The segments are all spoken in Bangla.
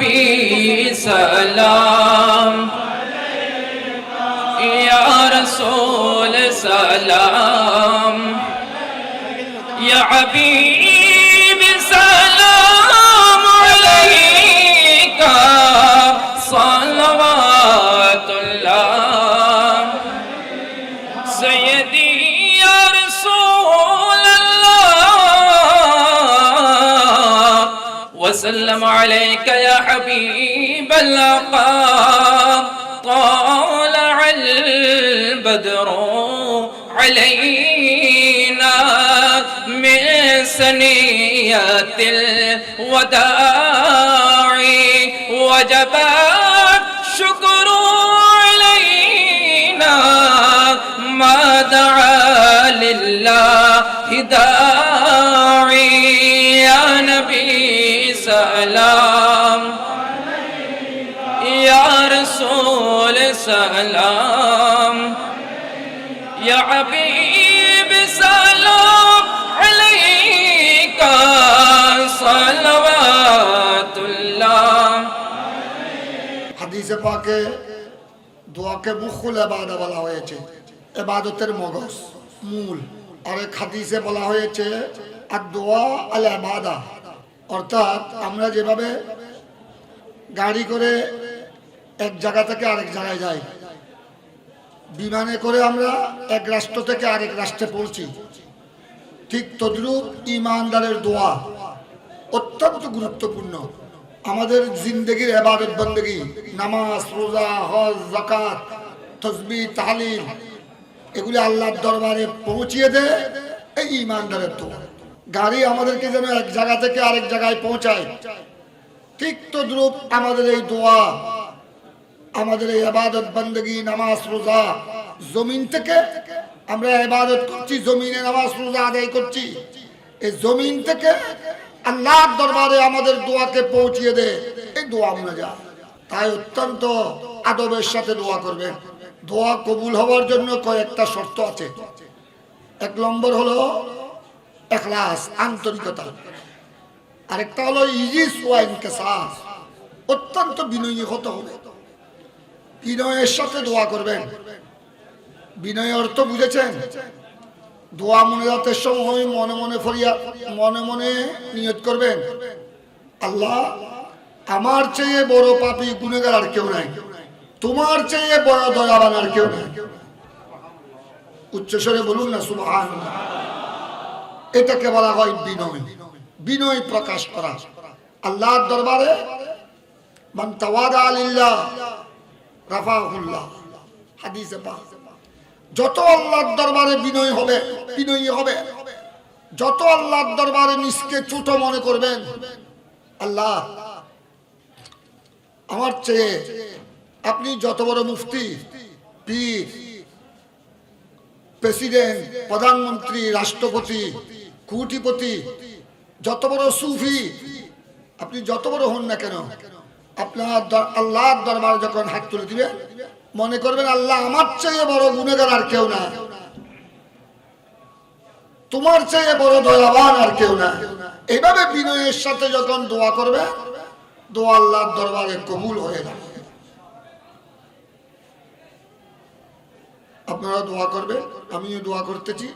নবী সালাম ইয়া রাসূল সালাম ইয়া হাবিব সালাম আলাইকা সালাওয়াতুল্লাহ সাইয়্যিদি ইয়া রাসূলাল্লাহ ওয়া সাল্লাম আলাইকা ইয়া হাবিবাল্লাহ طلع البدر علينا من ثنيات الوداع وجب الشكر علينا ما دعا لله داعي يا نبي سلام يا رسول سلام يا حبيب سلام عليك صلوات الله হাদিসে পাকে দোয়াকে মুখুল ইবাদত বলা হয়েছে, ইবাদতের মগজ মূল। আর এক হাদিসে বলা হয়েছে আদ-দুআ আল ইবাদা, অর্থাৎ আমরা যেভাবে গাড়ি করে এক জায়গা থেকে আরেক জায়গায় যাই, বিমানে করে আমরা এক রাষ্ট্র থেকে আরেক রাষ্ট্রে পৌঁছি, ঠিক তদ্রূপ ঈমানদারের দোয়া অত্যন্ত গুরুত্বপূর্ণ। আমাদের জিন্দেগির ইবাদত বন্দেগী, নামাজ, রোজা, হজ, যাকাত, তাসবিহ, তাহলিল, এগুলি আল্লাহর দরবারে পৌঁছিয়ে দেয় এই ঈমানদারের দোয়া। গাড়ি আমাদেরকে যেন এক জায়গা থেকে আরেক জায়গায় পৌঁছায়, ঠিক তদ্রূপ আমাদের এই দোয়া, আমাদের এই ইবাদত বন্দেগী, নামাজ, রোজা, জমিন থেকে আমরা ইবাদত করছি, জমিনে নামাজ রোজা আদায় করছি, এই জমিন থেকে আল্লাহর দরবারে আমাদের দোয়াকে পৌঁছিয়ে দেয় এই দোয়া মুনাজাত। তাই অত্যন্ত আদবের সাথে দোয়া করবেন। দোয়া কবুল হওয়ার জন্য কয়েকটা শর্ত আছে। এক নম্বর হলো ইখলাস, আন্তরিকতা। আরেকটা হলো ইজিস ওয়া ইনকিসাস, অত্যন্ত বিনয়ী হতে হবে। বিনয়ের সাথে দোয়া করবেন। বিনয়ের অর্থ বুঝেছেন? দোয়া মুনাজাতের সময় মনে মনে ফরিয়াদ, মনে মনে নিয়ত করবেন, আল্লাহ আমার চেয়ে বড় পাপী গুনাহগার আর কেউ নাই, তোমার চেয়ে বড় দয়াবান আর কেউ নাই। উচ্চস্বরে বলুন না সুবহানাল্লাহ। এটাকে বলা হয় বিনয়, বিনয় প্রকাশ করা আল্লাহর দরবারে। মান তাওয়াদা লিল্লাহ রাফাহুল্লাহ, হাদিসে পাক। যত আল্লাহর দরবারে বিনয় হবে, বিনয়ী হবে, যত আল্লাহর দরবারে নিজকে ছোট মনে করবেন, আল্লাহ আমার চেয়ে আপনি যত বড় মুফতি, পীর, প্রেসিডেন্ট, প্রধানমন্ত্রী, রাষ্ট্রপতি, কোটিপতি, যত বড় সুফি, আপনি যত বড় হন না কেন, আপনার আল্লাহর দরবারে যখন হাত তুলে দিবেন, মনে করবেন আল্লাহ আমার চেয়ে বড় গুনাহগার আর কেউ না, তোমার চেয়ে বড় দয়াবান আর কেউ না। এইভাবে বিনয়ের সাথে যখন দোয়া করবে, দোয়া আল্লাহর দরবারে কবুল হয়ে যাবে। আপনারা দোয়া করবেন, আমিও দোয়া করতেছি।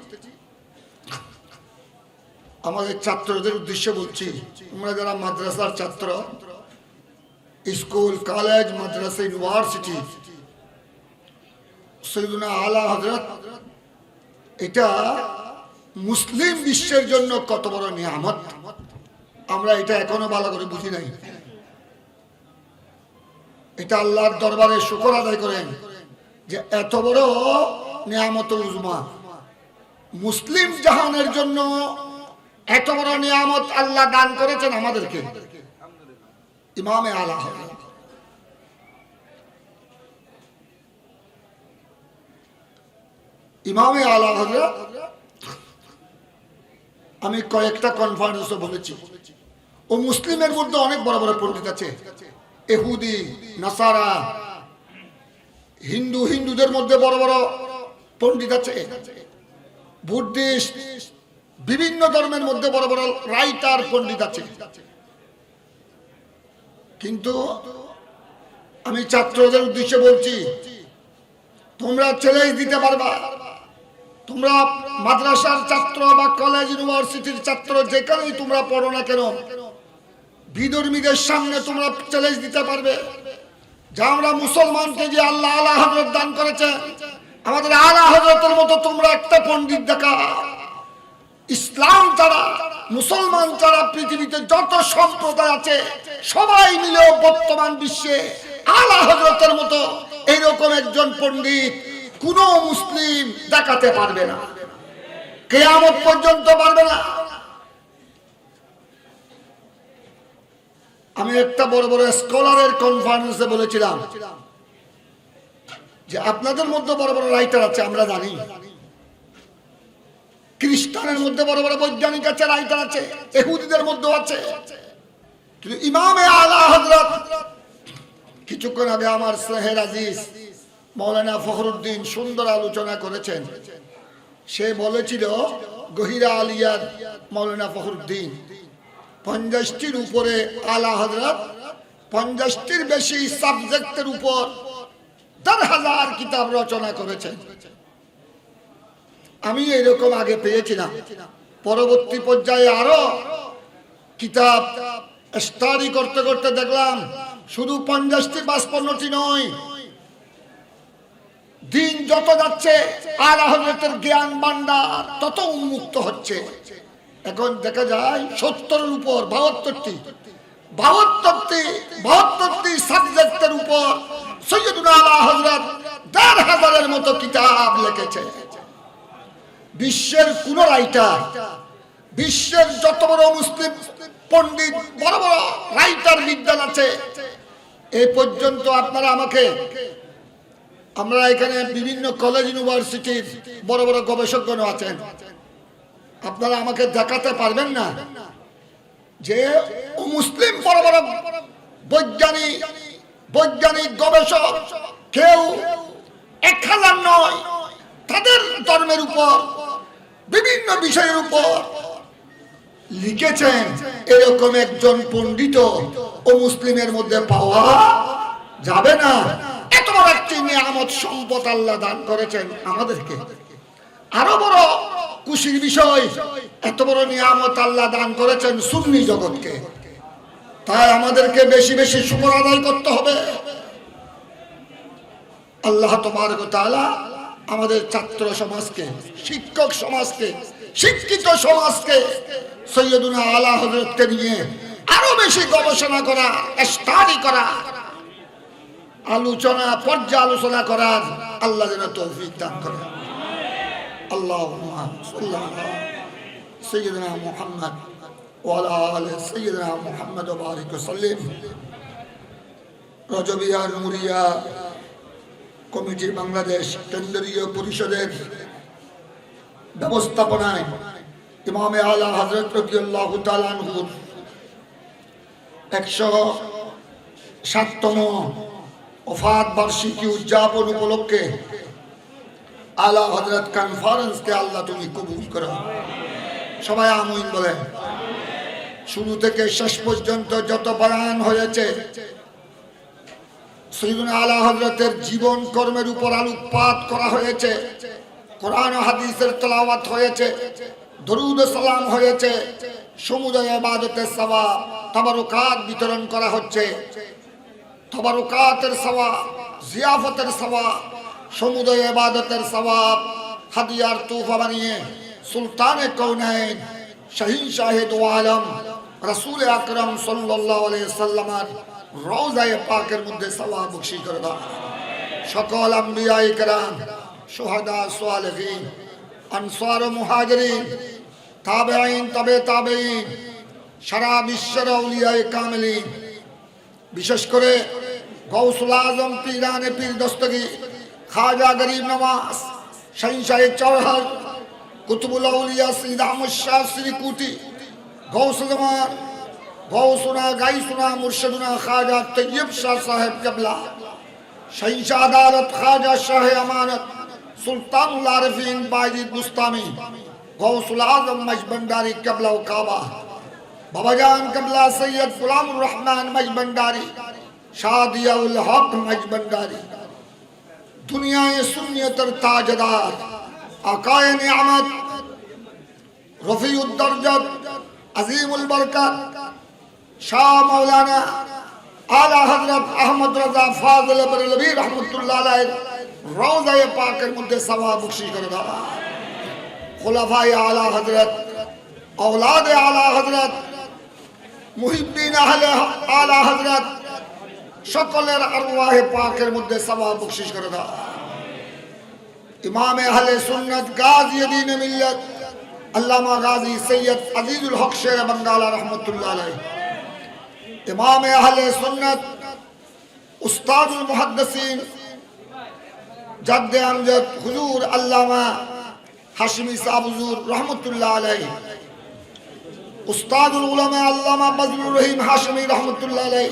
আমাদের ছাত্রদের উদ্দেশ্যে বলছি, তোমরা যারা মাদ্রাসার ছাত্র, স্কুল, কলেজ, মাদ্রাসা, ইউনিভার্সিটি, সৈয়দনা আলা হযরত, এটা মুসলিম বিশ্বের জন্য কত বড় নিয়ামত, আমরা এটা এখনো ভালো করে বুঝি নাই। এটা আল্লাহর দরবারে শুকর আদায় করেন যে এত বড় নিয়ামত উজমা মুসলিম জাহানের জন্য, এত বড় নিয়ামত আল্লাহ দান করেছেন আমাদেরকে। ইমামে আলা হযরত, ইমামে আলা হযরত, আমি কয়েকটা কনফারেন্সে বলেছি, ও মুসলিমের মধ্যে অনেক বড় বড় পণ্ডিত আছে, ইহুদি, নাসারা, হিন্দু, হিন্দুদের মধ্যে বড় বড় পণ্ডিত আছে, বুদ্ধিস্ট, বিভিন্ন ধর্মের মধ্যে বড় বড় রাইটার পণ্ডিত আছে, কিন্তু আমি ছাত্রদের উদ্দেশ্যে বলছি, তোমরা চ্যালেঞ্জ দিতে পারবা, তোমরা মাদ্রাসার ছাত্র বা কলেজ ইউনিভার্সিটির ছাত্র যেখানেই তোমরা পড়ো না কেন, বিধর্মীদের সামনে তোমরা চ্যালেঞ্জ দিতে পারবে যে আমরা মুসলমানকে যে আল্লাহ আলা হযরত দান করেছে, আমাদের আলা হযরতের মতো তোমরা একটা পণ্ডিত দেখা। ইসলাম ছাড়া, মুসলমান ছাড়া পৃথিবীতে যত সম্প্রদায় আছে সবাই মিলেও বর্তমান বিশ্বে আলা হযরতের মতো এইরকম একজন পণ্ডিত কোন মুসলিম দেখাতে পারবে না, কিয়ামত পর্যন্ত পারবে না। আমি একটা বড় বড় স্কলারের কনফারেন্সে বলেছিলাম যে আপনাদের মধ্যে বড় বড় রাইটার আছে, আমরা জানি। খ্রিস্টানের মধ্যে বড় বড় বৈজ্ঞানিক আছে, রাইটার আছে, ইহুদিদের মধ্যে আছে, কিন্তু ইমামে আলা হযরত, কিছুক্ষণ আগে আমার স্নেহের আজিজ মাওলানা ফখরুদ্দিন সুন্দর আলোচনা করেছেন। সে বলেছিল গহিরা আলিয়ার মাওলানা ফখরুদ্দিন 50টির উপরে আলা হযরত 50টির বেশি সাবজেক্টের উপর 10,000 কিতাব রচনা করেছেন। আমি এরকম আগে পেয়েছিলাম, পরবর্তী পর্যায়ে আরো কিতাব স্টাডি করতে করতে দেখলাম শুধু 50টি 55টি নয়, দিন যত যাচ্ছে আলা হযরতের জ্ঞান ভান্ডার তত উন্মুক্ত হচ্ছে। এখন দেখা যায় 70-এর উপর 72টি সাবজেক্টের উপর সৈয়দুনা আলা হযরত 10,000-এর মতো কিতাব লিখেছে। বিশ্বের কোন রাইটার, বিশ্বের যত বড় মুসলিম পণ্ডিত, বড় বড় রাইটার বিদ্যান আছে, এই পর্যন্ত আপনারা আমরা এখানে বিভিন্ন কলেজ ইউনিভার্সিটির বড় বড় গবেষকগণ আছেন, আপনারা আমাকে দেখাতে পারবেন না যে মুসলিম বড় বড় বৈজ্ঞানিক গবেষক কেউ 1000 নয়, তাদের ধর্মের উপর বিভিন্ন বিষয়ের উপর লিখেছেন, এরকম একজন পণ্ডিত ও মুসলিমের মধ্যে পাওয়া যাবে না। এত বড় একটি নিয়ামত সম্পদ আল্লাহ দান করেছেন আমাদেরকে। আরো বড় খুশির বিষয়, এত বড় নিয়ামত আল্লাহ দান করেছেন সুন্নি জগৎকে। তাই আমাদেরকে বেশি বেশি শুকর আদায় করতে হবে। আল্লাহ তাবারক ওয়া তাআলা আমাদের ছাত্র সমাজকে, শিক্ষক সমাজকে, শিক্ষিত সমাজকে সৈয়দুনা আলা হযরতকে নিয়ে আরো বেশি গবেষণা করা, স্টাডি করা, আলোচনা, পর্যালোচনা করার আল্লাহ যেন তৌফিক দান করেন। আল্লাহুম্মা সাল্লি আলা সাইয়্যিদিনা মুহাম্মদ ওয়া আলা আলি সাইয়্যিদিনা মুহাম্মদ ওয়া বারিক ওয়া সাল্লিম। রজবিয়া নুরিয়া কমিটি বাংলাদেশ কেন্দ্রীয় পরিষদের ব্যবস্থাপনায় ইমামে আলা হযরত রাদিয়াল্লাহু তাআলা আনহুর 107তম ওফাত বার্ষিকী উদযাপন উপলক্ষে আলা হযরত কনফারেন্সকে আল্লাহ তুমি কবুল করো। সবাই আমিন বলেন। শুরু থেকে শেষ পর্যন্ত যত বয়ান হয়েছে সৈয়দুনা আলা হযরতের জীবন কর্মের উপর আলোকপাত করা হয়েছে, কোরআন ও হাদিসের তেলাওয়াত হয়েছে, দরুদ ও সালাম হয়েছে, সমুদয় ইবাদতের সওয়াব, তাবারুকাত বিতরণ করা হচ্ছে, তাবারুকাতের সওয়াব, জিয়াফতের সওয়াব, সমুদয় ইবাদতের সওয়াব হাদিয়ার তোহফা বানিয়ে সুলতানে কৌনাইন শাহিনশাহে দু আলম রাসূল আকরাম সাল্লাল্লাহু আলাইহি সাল্লামের রওজায়ে পাকের মধ্যে সওয়াব বখশি করে দাও। সকল আম্বিয়ায়ে কেরাম, শুহাদা, সালেহিন, আনসার ও মুহাজিরিন, তাবেঈন, তবে তাবেঈন, সারা বিশ্বের আউলিয়ায়ে কামিলিন, বিশেষ করে গৌসুল আজম পীরানে পীর দস্তগীর খাজা গরিব নওয়াজ শাহিনশাহে চৌহর কুতুবুল আউলিয়া সৈয়দ আহমদ শাহ শ্রীকুটি, গৌসুল জামান, গৌসুনা গাইসুনা মুর্শিদুনা খাজা তৈয়ব শাহ সাহেব কেবলা, শাহিনশাহ আদালত খাজা শাহ আমানত সুলতানুল আরিফিন বায়জিদ বুস্তামি, গৌসুল আজম মজবন্দারি কেবলা ও কাবা, বাবাজান কমলা সৈয়দ গুলামুর রহমান মজবন্ডারি, শাদিয়াউল হক মজবন্ডারি, দুনিয়ায় সুন্নিয়তের তাজদার, আকায়ে নিয়ামত, রফিউদ দরজত, আজিমুল বরকত, শাহ মৌলানা আলা হযরত আহমদ রাজা ফাজিল বরেলভী রহমাতুল্লাহ আলাইহি রওজায়ে পাকের মধ্যে সওয়াব বখশিশ করে দাও। খুলাফায়ে আলা হযরত, औलाद आला हजरत, मुहिब्बीन अहले आला हजरत সকলের আরওয়াহে পাকের মধ্যে সওয়াব বখশিশ করে দাও। ইমাম আহলে সুন্নাত গাজী দ্বীন মিল্লাত আল্লামা গাজী সৈয়দ আজিজুল হক শের বাঙ্গালা রহমাতুল্লাহ আলাইহি, ইমাম আহলে সুন্নাত উস্তাদুল মুহাদ্দিসিন জাদ্দে আমজদ হুজুর আল্লামা হাশমি সাহেব হুজুর রহমাতুল্লাহ আলাইহি, उस्तादुल उलमा अल्लामा बजलुर रहीम हाशमी रहमतुल्लाह अलैह,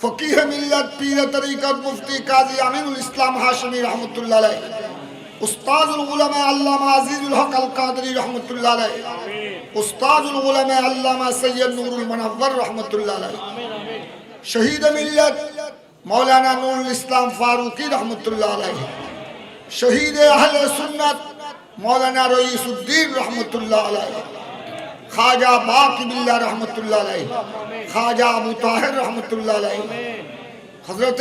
फकीह मिल्लत पीर तरीकत मुफ्ती काजी अमीनुल इस्लाम हाशमी रहमतुल्लाह अलैह, उस्तादुल उलमा अल्लामा अजीजुल हक अल कादरी रहमतुल्लाह अलैह, उस्तादुल उलमा अल्लामा सैयद नूरुल मुनव्वर रहमतुल्लाह अलैह, शहीद मिल्लत मौलाना नूरुल इस्लाम फारूकी रहमतुल्लाह अलैह, शहीद अहले सुन्नत मौलाना रईसुद्दीन रहमतुल्लाह अलैह, ख्वाजा बाकी बिल्ला रहमतुल्लाह अलैह, ख्वाजा अबू ताहिर रहमतुल्लाह अलैह, हजरत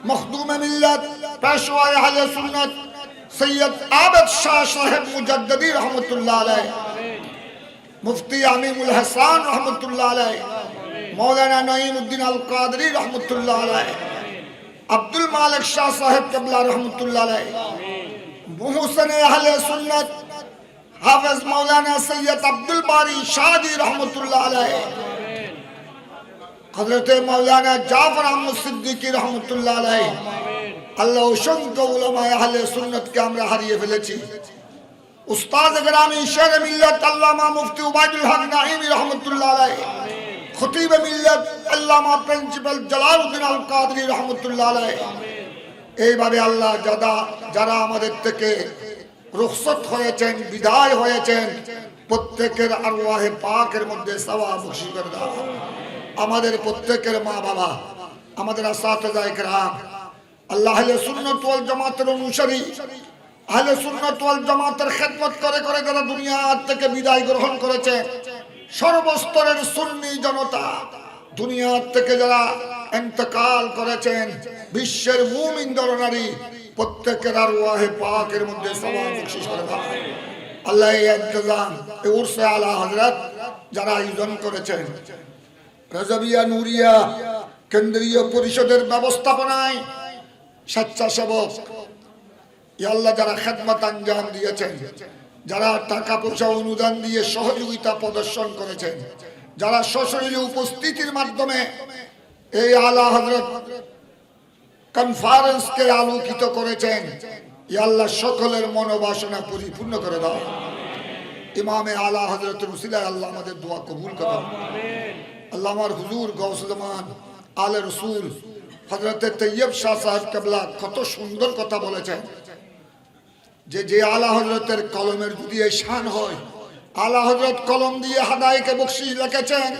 मखदूम मिल्लत पेशवा अहले सुन्नत सैयद आबद शाह साहिब मुजद्ददी रहमतुल्लाह अलैह, मुफ्ती अमीमुल हसन रहमतुल्लाह अलैह, मौलाना नईमुद्दीन अल कादरी रहमतुल्लाह अलैह, अब्दुल मालिक शाह साहिब कबला रहमतुल्लाह अलैह, मुहसिन अहले सुन्नत हाफिज मौलाना सैयद अब्दुल बारी शादी रहमतुल्लाह अलैह, हजरत मौलाना जाफर अहमद सिद्दीकी रहमतुल्लाह अलैह। আল্লাহ অসংখ্য উলামা আহলে সুন্নাতকে আমরা হারিয়ে ফেলেছি। উস্তাদ গ্রামী শের মিল্লাত আল্লামা মুফতি উবাইদুল হক নাঈমি রহমাতুল্লাহ আলাইহি, খতিব মিল্লাত আল্লামা প্রিন্সিপাল জালালউদ্দিন আল কাদরি রহমাতুল্লাহ আলাইহি, এইভাবে আল্লাহ যারা আমাদের থেকে রুখসত হয়েছেন, বিদায় হয়েছেন, প্রত্যেকের আরওয়াহে পাকের মধ্যে সওয়াব বখশিশ করে দাও। আমাদের প্রত্যেকের মা বাবা, আমাদের আসাতিজায়ে কেরাম, আল্লাহ আহলে সুন্নাত ওয়াল জামাতের অনুসারী, আহলে সুন্নাত ওয়াল জামাতের খেদমত করে করে যারা দুনিয়া থেকে বিদায় গ্রহণ করেছে, সর্বস্তরের সুন্নি জনতা, দুনিয়া থেকে যারা ইন্তেকাল করেছেন, বিশ্বের মুমিন নরনারী, প্রত্যেকের আরওয়াহে পাকের মধ্যে সওয়াব বখশিশ করে দাও। আল্লাহ এই ইন্তজাম, এই উরসে আলা হযরত যারা আয়োজন করেছেন, রাজাবিয়া নুরিয়া কেন্দ্রীয় পরিষদের ব্যবস্থাপনায় স্বেচ্ছাসেবক, আল্লাহ যারা খেদমত আঞ্জাম দিয়েছেন, যারা টাকা পয়সা অনুদান দিয়ে সহযোগিতা প্রদর্শন করেছেন, যারা সশরীরে উপস্থিতির মাধ্যমে এই আলা হযরত কনফারেন্সকে আলোকিত করেছেন, আল্লাহ সকলের মনোবাসনা পরিপূর্ণ করে দাও। ইমামে আলা হযরতের উসিলায় আল্লাহ আমাদের দোয়া কবুল করো। আল্লাহ আমার হুজুর গাউসুল জামান আলে রসুল হযরত তৈয়ব শাহ সাহেব কেবলা কত সুন্দর কথা বলেছেন, যে আলা হযরতের কলমের যদি এই শান হয়, আলা হযরত কলম দিয়ে হাদায়েকে বখশিশ লিখেছেন,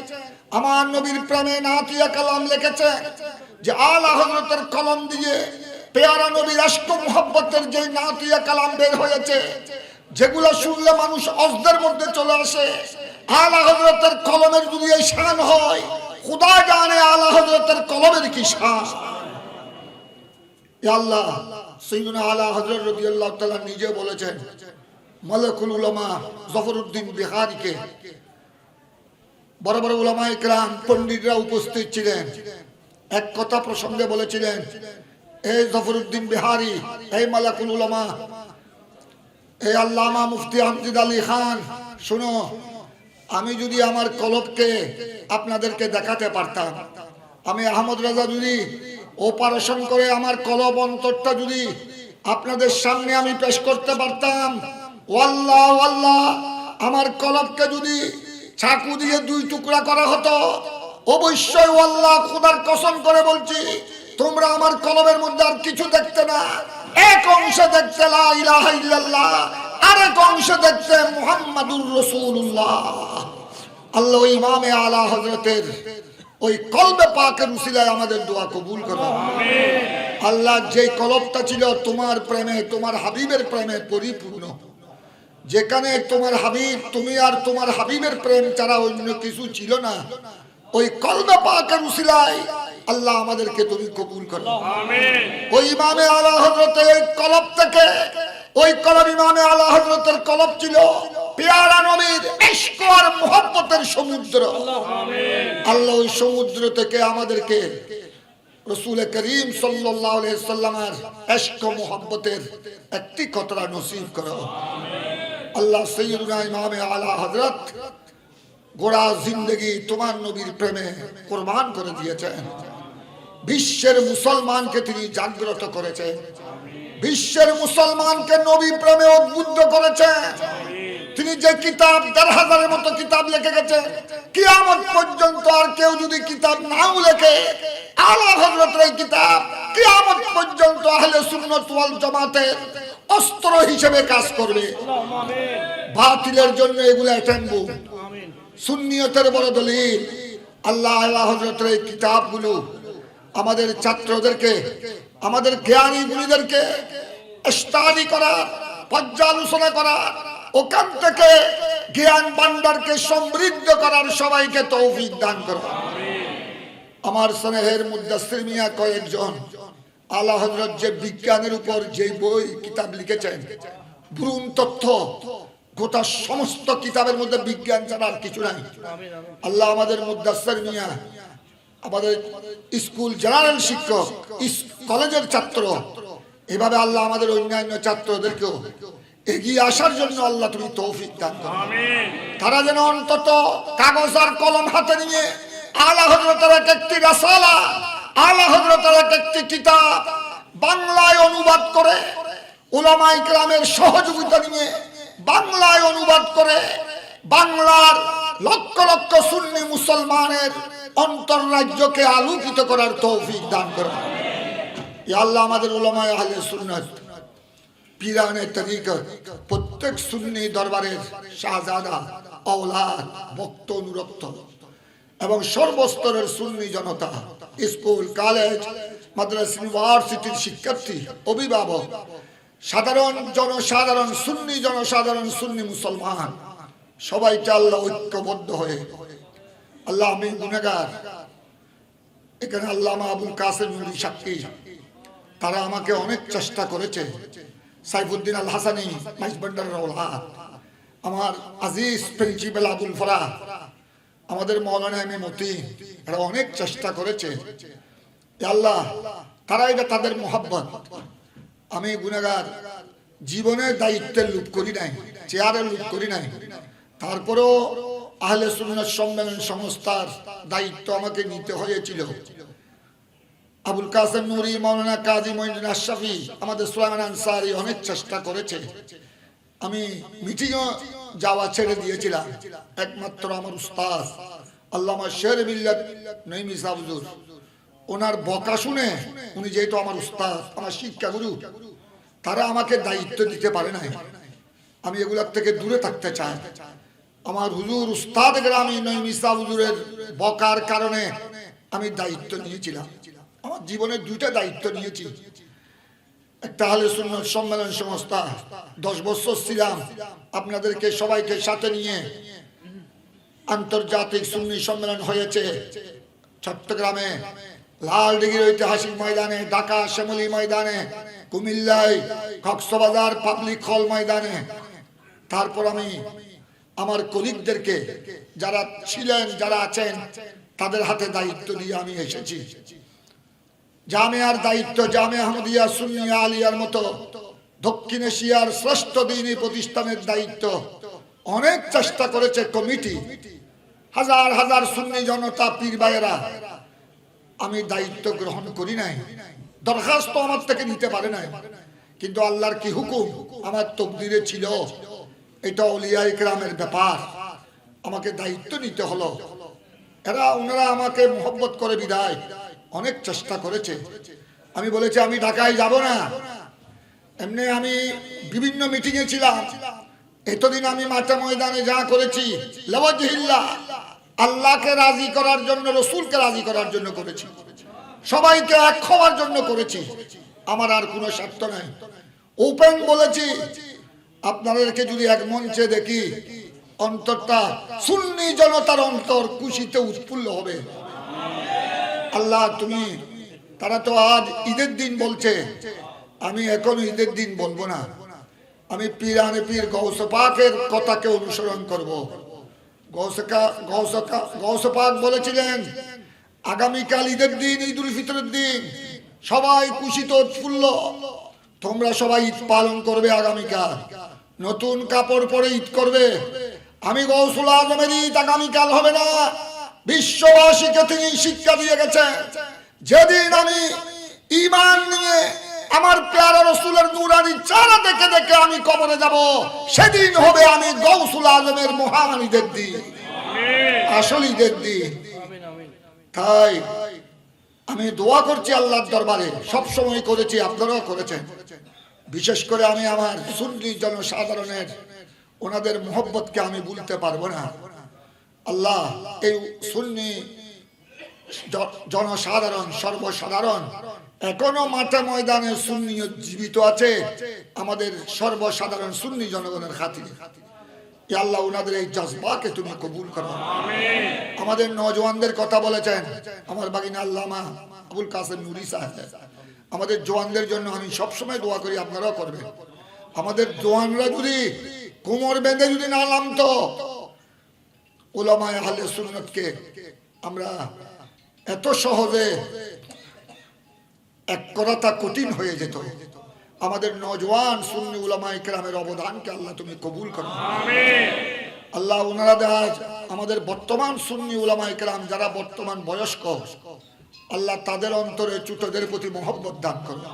আমার নবীর প্রেমে নাতিয়া কালাম লিখেছেন, যে আলা হযরতের কলম দিয়ে পেয়ারা নবীর আশক ও মুহাব্বতের যে নাতিয়া কালাম বের হয়েছে, যেগুলো শুনলে মানুষ অজদের মধ্যে চলে আসে, আলা হযরতের কলমের যদি এই শান হয়, খুদা জানে আলা হযরতের কলমের কি শান। ইয়া আল্লাহ, সাইয়্যিদুনা আলা হযরত রাদিয়াল্লাহু তাআলা নিজে বলেছেন, মালাকুল উলামা জফরউদ্দিন বিহারীকে, বড় বড় উলামায়ে কেরাম পণ্ডিতরা উপস্থিত ছিলেন, এক কথা প্রসঙ্গে বলেছিলেন, এই জফরউদ্দিন বিহারী, এই মালাকুল উলামা, এই আল্লামা মুফতি আমজিদ আলী খান, শুনো, আমি যদি আমার কলবকে আপনাদেরকে দেখাতে পারতাম, আমি আহমদ রাজা যদি অপারেশন করে আমার কলব অন্তরটা যদি আপনাদের সামনে আমি পেশ করতে পারতাম, ওয়াল্লাহ ওয়াল্লাহ, আমার কলবকে যদি চাকু দিয়ে দুই টুকরা করা হতো, অবশ্যই ওয়াল্লাহ খোদার কসম করে বলছি, তোমরা আমার কলবের মধ্যে আর কিছু দেখতে না, এক অংশে দেখতে লা ইলাহা ইল্লাল্লাহ, আরেক অংশে দেখতে মুহাম্মাদুর রাসূলুল্লাহ। আল্লাহ ওই ইমামে আলা হযরতের ওই কলবে পাকের উসিলায় আমাদের দোয়া কবুল করো। আল্লাহ, যে কলবটা ছিল তোমার প্রেমে, তোমার হাবিবের প্রেমে পরিপূর্ণ, যেখানে তোমার হাবিব, তুমি আর তোমার হাবিবের প্রেম ছাড়া অন্য কিছু ছিল না, ওই কলবে পাকের উসিলায় আল্লাহ আমাদেরকে তুমি কবুল করো। ওই ইমামে আলা হযরতের ওই কলব থেকে, ওই কলব ইমামে আলা হযরতের কলব ছিল পেয়ারা নবীর ইশক আর মুহাব্বতের সমুদ্র। আল্লাহ ওই সমুদ্র থেকে আমাদেরকে রাসূল করিম সাল্লাল্লাহু আলাইহি সাল্লামের ইশক মুহাব্বতের একটি কতরা নসিব করো। আল্লাহ সাইয়্যিদুনা ইমামে আলা হযরত গোড়া জিন্দেগি তোমার নবীর প্রেমে কুরবান করে দিয়েছেন। বিশ্বের মুসলমানকে তিনি জাগ্রত করেছেন, বিশ্বের মুসলমানকে নবী প্রেমে উদ্বুদ্ধ করেছেন। তিনি যে কিতাব ১,৫০০-এর মতো কিতাব লিখে গেছেন, কিয়ামত পর্যন্ত আর কেউ যদি কিতাব নাও লেখে, আলা হযরতের এই কিতাব কিয়ামত পর্যন্ত আহলে সুন্নাত ওয়াল জামাতের অস্ত্র হিসেবে কাজ করবে। বাতিলের জন্য এগুলো অ্যাটেম্বু, সুন্নিয়তের বড় দলিল। আল্লাহ আলা হযরতের এই কিতাবগুলো আমাদের ছাত্রদেরকে, আমাদের জ্ঞানী গুণীদেরকে স্টাডি করা, পর্যালোচনা করা, ওখান থেকে জ্ঞান ভান্ডারকে সমৃদ্ধ করার সবাইকে তৌফিক দান করো। আমার স্নেহের মুদাসসির মিয়া কয়েকজন আলা হযরত যে বিজ্ঞানের উপর যে বই কিতাব লিখেছেন, ভ্রূণ তথ্য, গোটা সমস্ত কিতাবের মধ্যে বিজ্ঞান ছাড়া আর কিছু নাই। আল্লাহ আমাদের মুদাসসির মিয়া, আমাদের স্কুল জেনারেল শিক্ষক, কলেজের ছাত্র, এভাবে আল্লাহ আমাদের অন্যান্য ছাত্রদেরকেও এগিয়ে আসার জন্য আল্লাহ তুমি তৌফিক দান করো। তারা যেন অন্তত কাগজ আর কলম হাতে নিয়ে আলা হযরতের একটি রাসালা, আলা হযরতের একটি কিতাব বাংলায় অনুবাদ করে, উলামায়ে কেরামের সহযোগিতা নিয়ে বাংলায় অনুবাদ করে বাংলার লক্ষ লক্ষ সুন্নি মুসলমানের অন্তররাজ্যকে আলোকিত করার তৌফিক দান করো। ইয়া আল্লাহ, আমাদের উলামায়ে আহলে সুন্নাত, পীরানে তরিকত, প্রত্যেক সুন্নি দরবারের শাহজাদা, আওলাদ, ভক্ত, অনুরক্ত এবং সর্বস্তরের সুন্নি জনতা, স্কুল, কলেজ, মাদ্রাসা, ইউনিভার্সিটির শিক্ষার্থী, অভিভাবক, সাধারণ জনসাধারণ, সুন্নি জনসাধারণ, সুন্নি মুসলমান সবাইকে আল্লাহ ঐক্যবদ্ধ হয়ে, আল্লাহ আমি গুনাহগার, এখানে আল্লামা আবুল কাসেম নুরি সাক্ষী, তারা আমাকে অনেক চেষ্টা করেছে। সাইফুদ্দিন আল হাসানি, মাইজবান্ডারের ওলাদ, আমার আজিজ প্রিন্সিপাল আবুল ফরাহ, আমাদের মৌলানা এম এ মতিন, এরা অনেক চেষ্টা করেছে। আল্লাহ, তারা এটা তাদের মোহাব্বত। আমি গুনাহগার, জীবনের দায়িত্বের লুপ করি নাই, চেয়ারের লুপ করি নাই, তারপরেও আহলে সুন্নাত সম্মেলন সংস্থার দায়িত্ব আমাকে নিতে হয়েছিল। আবুল কাসেম নুরি, মাওলানা কাজী মঈনুদ্দিন আশরাফি, আমাদের সুলাইমান আনসারী অনেক চেষ্টা করেছে। আমি মিটিংও যাওয়া ছেড়ে দিয়েছিলাম। একমাত্র আমার উস্তাদ আল্লামা শের মিল্লাত নঈম ইসা হুজুর, ওনার বকা শুনে, উনি যেহেতু আমার উস্তাদ, আমার শিক্ষাগুরু, তারা আমাকে দায়িত্ব দিতে পারে নাই। আমি এগুলোর থেকে দূরে থাকতে চাই। আমার হুজুর উস্তাদ গ্রামী নঈম ইসা হুজুরের বকার কারণে আমি দায়িত্ব নিয়েছিলাম। আমার জীবনে দুইটা দায়িত্ব নিয়েছি। একটা আহলে সুন্নাত সম্মেলন সংস্থা, 10 বছর ছিলাম, আপনাদেরকে সবাইকে সাথে নিয়ে আন্তর্জাতিক সুন্নি সম্মেলন হয়েছে চট্টগ্রামে, লালদিঘির ঐতিহাসিক ময়দানে, ঢাকা শ্যামলী ময়দানে, কুমিল্লায় কক্সবাজার পাবলিক হল ময়দানে। তারপর আমি আমার কলিগদেরকে, যারা ছিলেন, যারা আছেন, তাদের হাতে দায়িত্ব দিয়ে আমি এসেছি। জামিয়ার দায়িত্ব, জামিয়া আহমদিয়া সুন্নিয়া আলিয়ার মতো দক্ষিণ এশিয়ার শ্রেষ্ঠ দ্বীনী প্রতিষ্ঠানের দায়িত্ব অনেক চেষ্টা করেছে কমিটি, হাজার হাজার সুন্নি জনতা, পীর ভাইয়েরা। আমি দায়িত্ব গ্রহণ করি নাই, দরখাস্ত আমার থেকে নিতে পারে নাই, কিন্তু আল্লাহর কি হুকুম, আমার তকদিরে ছিল। এটা আউলিয়া ইকরামের ব্যাপার, আমাকে দায়িত্ব নিতে হলো। ওনারা আমাকে মোহব্বত করে বিদায় অনেক চেষ্টা করেছে। আমি বলেছি আমি ঢাকায় যাব না। এমনি আমি বিভিন্ন মিটিংয়ে ছিলাম, এতদিন আমি মাঠে ময়দানে যা করেছি লাওয়াজহিল্লাহ, আল্লাহকে রাজি করার জন্য, রসুলকে রাজি করার জন্য করেছি, সবাইকে এক হওয়ার জন্য করেছি। আমার আর কোনো স্বার্থ নাই। ওপেন বলেছি, আপনাদেরকে যদি এক মঞ্চে দেখি, অন্তরটা সুন্নি জনতার অন্তর খুশিতে উৎফুল্ল হবে। আল্লাহ তুমি, তারা তো আজ ঈদের দিন বলছে, আমি এখন ঈদের দিন বলবো না, আমি পীরানে পীর গৌসে পাকের কথাকে অনুসরণ করব। গৌসে পাক বলেছিলেন আগামীকাল ঈদের দিন, ঈদুল ফিতরের দিন, সবাই খুশিতে উৎফুল্ল, তোমরা সবাই ঈদ পালন করবে। আগামীকাল নতুন কাপড় পরে ঈদ করবে। আমি গৌসুল আজমের ঈদ আগামীকাল হবে না, বিশ্ববাসীকে তিনি শিক্ষা দিয়ে গেছেন। যেদিন আমি ঈমান নিয়ে আমার প্যারা রসুলের নূরানি চেহারা দেখে দেখে আমি কবরে যাব, সেদিন হবে আমি গৌসুল আজমের মহান ঈদের দিন, আসল ঈদের দিন। তাই আমি দোয়া করছি আল্লাহর দরবারে, সব সময় করেছি, আপনারাও করেছেন। বিশেষ করে আমি আমার সুন্নি জনসাধারণের, ওনাদের মোহব্বতকে আমি ভুলতে পারবো না। আল্লাহ এই সুন্নি জনসাধারণ, সর্বসাধারণ এখনো মাঠে ময়দানে সুন্নি জীবিত আছে, আমাদের সর্বসাধারণ সুন্নি জনগণের খাতিরে। আল্লাহ উনাদের এই জজবাকে তুমি কবুল করো। আমাদের নওজওয়ানদের কথা বলেছেন আমার বাগিনা আল্লামা আবুল কাসেম নুরি সাহেব। আমাদের জওয়ানদের জন্য আমি সবসময় দোয়া করি, আপনারাও করবেন। আমাদের জওয়ানরা যদি কোমর বেঁধে যদি না নামতো, উলামায়ে আহলে সুন্নাতকে আমরা এত সহজে এক করাটা কঠিন হয়ে যেত। আমাদের নওজওয়ান সুন্নি উলামায়ে কেরামের অবদানকে আল্লাহ তুমি কবুল করো। আল্লাহ ওনারা আজ আমাদের বর্তমান সুন্নি উলামায়ে কেরাম যারা বর্তমান বয়স্ক, আল্লাহ তাদের অন্তরে ছোটদের প্রতি মহব্বত দান করো,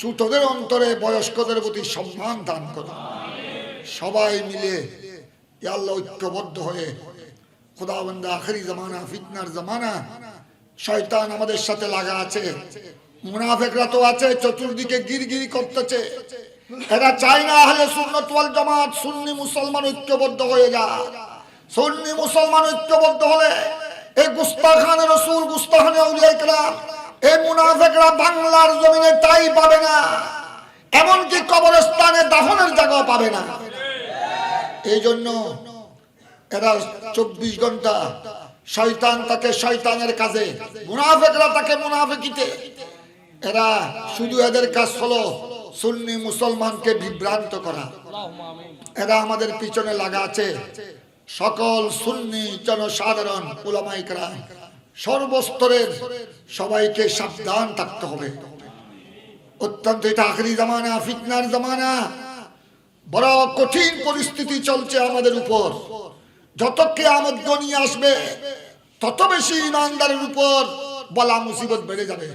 ছোটদের অন্তরে বয়স্কদের প্রতি সম্মান দান করো। সবাই মিলে আল্লাহ ঐক্যবদ্ধ হয়ে, খোদাবন্দা আখেরি জামানা, ফিতনার জামানা, শয়তান আমাদের সাথে লাগা আছে, মুনাফিকরা তো আছে চতুর্দিকে গিরগিরি করতেছে। এরা চায় না আহলে সুন্নাত ওয়াল জামাত সুন্নি মুসলমান ঐক্যবদ্ধ হয়ে যায়। সুন্নি মুসলমান ঐক্যবদ্ধ হলে এই গুস্তাখানে রাসূল, গুস্তাখানে আউলিয়া কেরাম, এই মুনাফিকরা বাংলার জমিনে ঠাঁই পাবে না, এমনকি কবরস্থানে দাফনের জায়গাও পাবে না। এই জন্য এরা 24 ঘন্টা শয়তান তাকে শয়তানের কাজে, মুনাফিকরা তাকে মুনাফিকিতে। এরা শুধু এদের কাজ হলো সুন্নি মুসলমানকে বিভ্রান্ত করা। এরা আমাদের পিছনে লাগা আছে। সকল সুন্নি জনসাধারণ উলামায়ে কেরাম সর্বস্তরের সবাইকে সাবধান থাকতে হবে। অত্যন্ত এটা আখেরি জামানা, ফিতনার জামানা, বড় কঠিন পরিস্থিতি চলছে আমাদের উপর। যত কিয়ামত ঘনিয়ে আসবে তত বেশি ইমানদারের উপর বলা মুসিবত বেড়ে যাবে।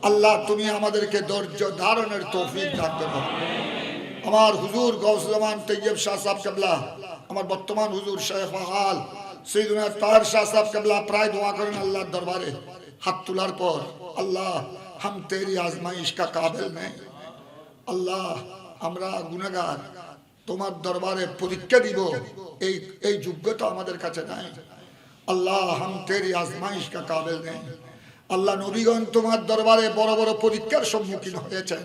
আল্লাহ তুমি আমাদেরকে ধৈর্য ধারণের তৌফিক দান করো। আমার হুজুর গৌস জামান তৈয়ব শাহ সাহেব কেবলা, আমার বর্তমান হুজুর শেখ ফাহাল সৈয়দনা তাহের শাহ সাহেব কেবলা প্রায় দোয়া করেন আল্লাহর দরবারে হাত তোলার পর, আল্লাহ हम तेरी आजमाइश का काबिल नहीं, আল্লাহ আমরা গুনাহগার, তোমার দরবারে পরীক্ষা দিব এই যোগ্যতা আমাদের কাছে নাই। আল্লাহ हम तेरी आजमाइश का काबिल नहीं। আল্লাহ নবীগণ তোমার দরবারে বড় বড় পরীক্ষার সম্মুখীন হয়েছে,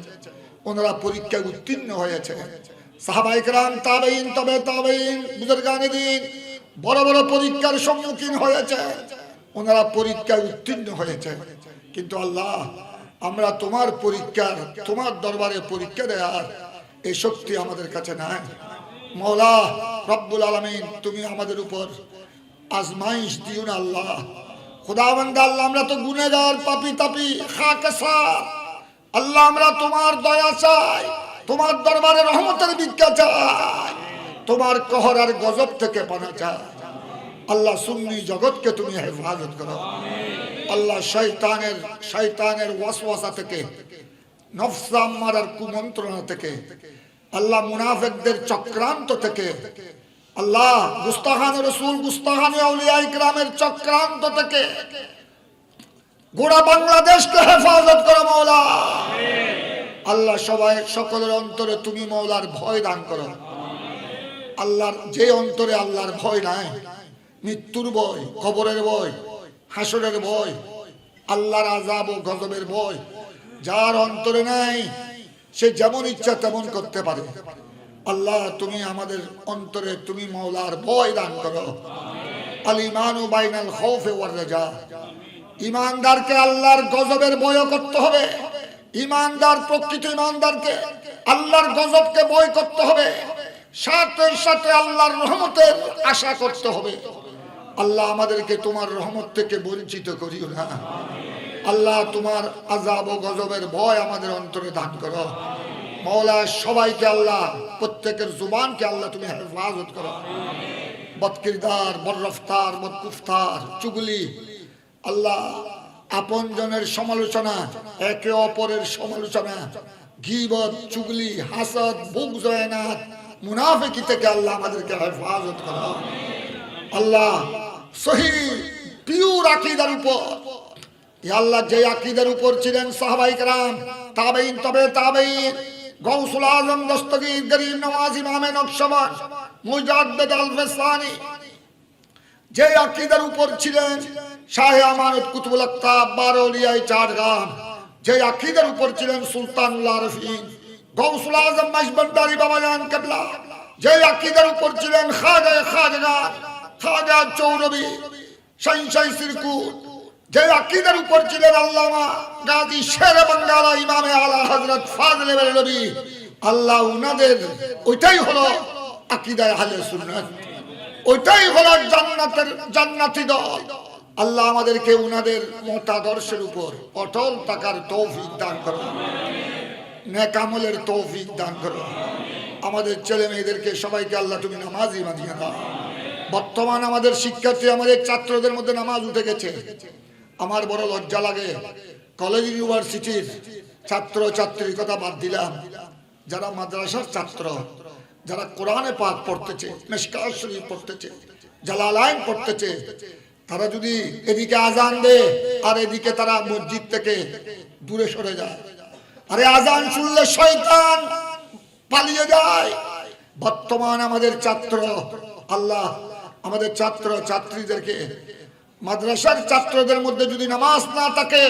ওনারা পরীক্ষায় উত্তীর্ণ হয়েছে। সাহাবায়ে কেরাম, তাবেঈন, তবে তাবেঈন, বুজুর্গানে দ্বীন বড় বড় পরীক্ষার সম্মুখীন হয়েছে, ওনারা পরীক্ষায় উত্তীর্ণ হয়েছে। কিন্তু আল্লাহ আমরা তোমার পরীক্ষার, তোমার দরবারে পরীক্ষা দেওয়ার এই শক্তি আমাদের কাছে নাই। মওলা রব্বুল আলামিন তুমি আমাদের উপর আজমাইশ দিও না আল্লাহ। খুদাবন্দা আল্লাহ আমরা তো গুনাহগার, পাপী তাপী, খাকসা। আল্লাহ আমরা তোমার দয়া চাই, তোমার দরবারে রহমতের ভিক্ষা চাই, তোমার কহর আর গজব থেকে পানা চাই। আল্লাহ সুন্নি জগৎকে তুমি হেফাজত করো। আল্লাহ শয়তানের ওয়াসওয়াসা থেকে, নফস আম্মারার কুমন্ত্রণা থেকে, আল্লাহ মুনাফিকদের চক্রান্ত থেকে, আল্লাহ গুস্তাখানে রাসূল, গুস্তাখানে আউলিয়া ইকরামের চক্রান্ত থেকে গোটা বাংলাদেশকে হেফাজত করো মাওলা। আল্লাহ সবাই সকলের অন্তরে তুমি মাওলার ভয় দান করো। আল্লাহর যে অন্তরে আল্লাহর ভয় নাই, মৃত্যুর ভয়, কবরের ভয়, হাসরের ভয়, আল্লাহর আযাব ও গজবের ভয় যার অন্তরে নাই, সে যেমন ইচ্ছা তেমন করতে পারে। আল্লাহ তুমি আমাদের অন্তরে তুমি মাওলার ভয় দান করো। আল ঈমানু বাইনাল খাউফি ওয়ার রাজা। ঈমানদারকে আল্লাহর গজবের ভয় করতে হবে। ঈমানদার, প্রকৃত ঈমানদারকে আল্লাহর গজবকে ভয় করতে হবে, সাথে সাথে আল্লাহর রহমতের আশা করতে হবে। আল্লাহ আমাদেরকে তোমার রহমত থেকে বঞ্চিত করিও না। আল্লাহ তোমার আযাব ও গজবের ভয় আমাদের অন্তরে দান করো। মাওলা সবাইকে আল্লাহ, প্রত্যেকের জুবানকে আল্লাহ তুমি হেফাজত করো। বদকিরদার, বদরফতার, বদকুফতার, চুগলি, আল্লাহ আপনজনের সমালোচনা, একে অপরের সমালোচনা, গীবত, চুগলি, হাসদ, বুগজ, ইনাত, মুনাফিকি থেকে আল্লাহ আমাদেরকে হেফাজত করো। আল্লাহ সহি পিওর আকীদার উপর, ইয়া আল্লাহ যে আকীদার উপর ছিলেন সাহাবায়ে কেরাম, তাবেঈন, তবে তাবেঈন, গৌসুল আজম দস্তগীর, গরিব নওয়াজ, ইমামে নকশবন্দ, মুজাদ্দিদ আল-ফিসানি, যে আকীদার উপর ছিলেন শাহে আমানত কুতুবুল আকতাব, বারৌলিয়ায় চারগাম, যে আকীদার উপর ছিলেন সুলতানুল আরফিন, গৌসুল আজম মাইজবান্দারি বাবাজান কিবলা, যে আকীদার উপর ছিলেন খাজা খাজগান, খাজা চৌরবি, শাইনশাই সিরকুট, যে আকীদার উপর ছিলেন আল্লামা গাজী শেরে বাঙ্গালা, ইমামে আলা হযরত ফাজলে বেরলভী, আল্লাহ উনাদের ওইটাই হলো আকীদায়ে আহলে সুন্নাত, ওইটাই হলো জান্নাতের জান্নাতি দল। আল্লাহ আমাদেরকে উনাদের মতাদর্শের উপর অটল থাকার তৌফিক দান করো, নেক আমলের তৌফিক দান করো। আমাদের ছেলে মেয়েদেরকে সবাইকে আল্লাহ তুমি নামাজি বানিয়ে দাও। বর্তমান আমাদের শিক্ষার্থী, আমাদের ছাত্রদের মধ্যে নামাজ উঠে গেছে। আমার বড় লজ্জা লাগে, কলেজ ইউনিভার্সিটির ছাত্র ছাত্রীর কথা বাদ দিলাম, যারা মাদ্রাসার ছাত্র, যারা কোরআনে পাক পড়তেছে, মিশকাত শরীফ পড়তেছে, জালালাইন পড়তেছে, তারা যদি এদিকে আজান দেয় আর এদিকে তারা মসজিদ থেকে দূরে সরে যায়, আরে আজান শুনলে শয়তান পালিয়ে যায়। বর্তমান আমাদের ছাত্র, আল্লাহ আমাদের ছাত্র ছাত্রীদেরকে, মাদ্রাসার ছাত্রদের মধ্যে যদি নামাজ না থাকে,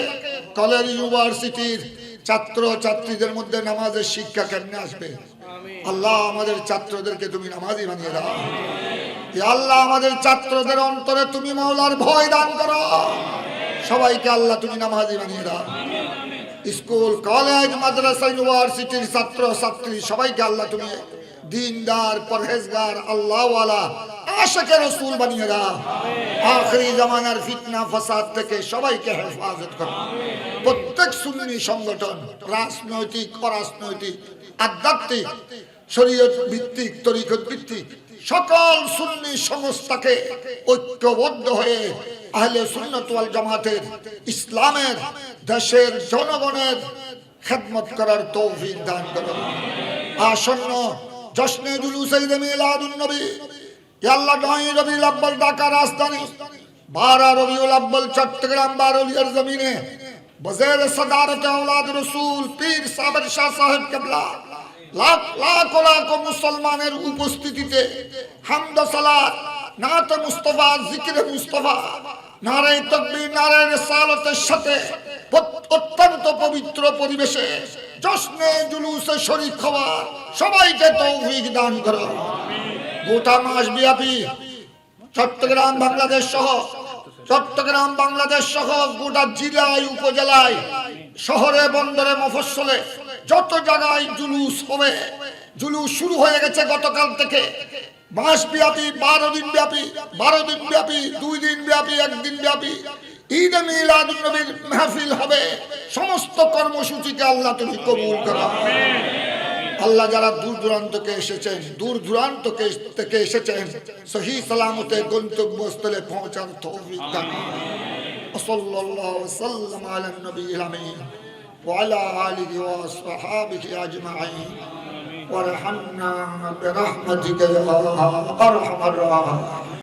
কলেজ ইউনিভার্সিটির ছাত্র ছাত্রীদের মধ্যে নামাজের শিক্ষা কেমনে আসবে? আল্লাহ আমাদের ছাত্রদেরকে তুমি নামাজি বানিয়ে দাও। আল্লাহ আমাদের ছাত্রদের অন্তরে তুমি মাওলার ভয় দান করো। সবাইকে আল্লাহ তুমি নামাজি বানিয়ে দাও। স্কুল, কলেজ, মাদ্রাসা, ইউনিভার্সিটির ছাত্র ছাত্রী সবাইকে আল্লাহ তুমি দিনদার, পরহেজগার, আল্লাহওয়ালা, আশিকে রাসূল বানিয়ে দাও। আখিরি জামানার ফিতনা ফাসাদ থেকে সবাইকে হেফাজত করো। প্রত্যেক সুন্নি সংগঠন, রাজনৈতিক, অরাজনৈতিক, আধ্যাত্মিক, শরীয়ত ভিত্তিক, তরিকত ভিত্তিক সকল সুন্নি সংস্থাকে ঐক্যবদ্ধ হয়ে আহলে সুন্নাত ওয়াল জামাতের, ইসলামের, দেশের জনগণের খেদমত করার তৌফিক দান করো। আসন্ন জশ্নে জুলুসে ঈদে মিলাদুন নবী, ইয়া আল্লাহ 9 রবিউল আউয়াল ঢাকা রাজধানী, 12 রবিউল আউয়াল চট্টগ্রাম বারৌলিয়ার জমিনে বজের সদারতে আওলাদ রাসূল পীর সাবের শাহ সাহেব কিবলা লাখ লাখ লাখ মুসলমানের উপস্থিতিতে হামদ সালাত, নাত মুস্তাফা, জিকিরে মুস্তাফা, নারে তাকবীর, নারে রিসালাতের সাথে অত্যন্ত পবিত্র পরিবেশে জশ্নে জুলুসে শরীক হওয়া সবাইকে তৌফিক দান করো। গোটা মাস ব্যাপী চট্টগ্রাম বাংলাদেশ সহ গোটা জেলায়, উপজেলায়, শহরে, বন্দরে, মফস্বলে যত জায়গায় জুলুস হবে, জুলুস শুরু হয়ে গেছে গতকাল থেকে। মাস ব্যাপী, 12 দিন ব্যাপী, 2 দিন ব্যাপী, 1 দিন ব্যাপী ঈদে মিলাদুন নবীর মাহফিল হবে। সমস্ত কর্মসূচিকে আল্লাহ তুমি কবুল করো। আল্লাহ যারা দূর দূরান্ত থেকে এসেছেন সহি সালামতে গন্তব্যস্থলে পৌঁছার তৌফিক দান করো। সাল্লাল্লাহু ওয়াসাল্লাম আলা নবিয়িল আমিন ওয়া আলা আলিহি ওয়া আসহাবিহি আজমাইন ওয়ারহামনা বিরহমাতিকা ইয়া আরহামার রাহিমিন।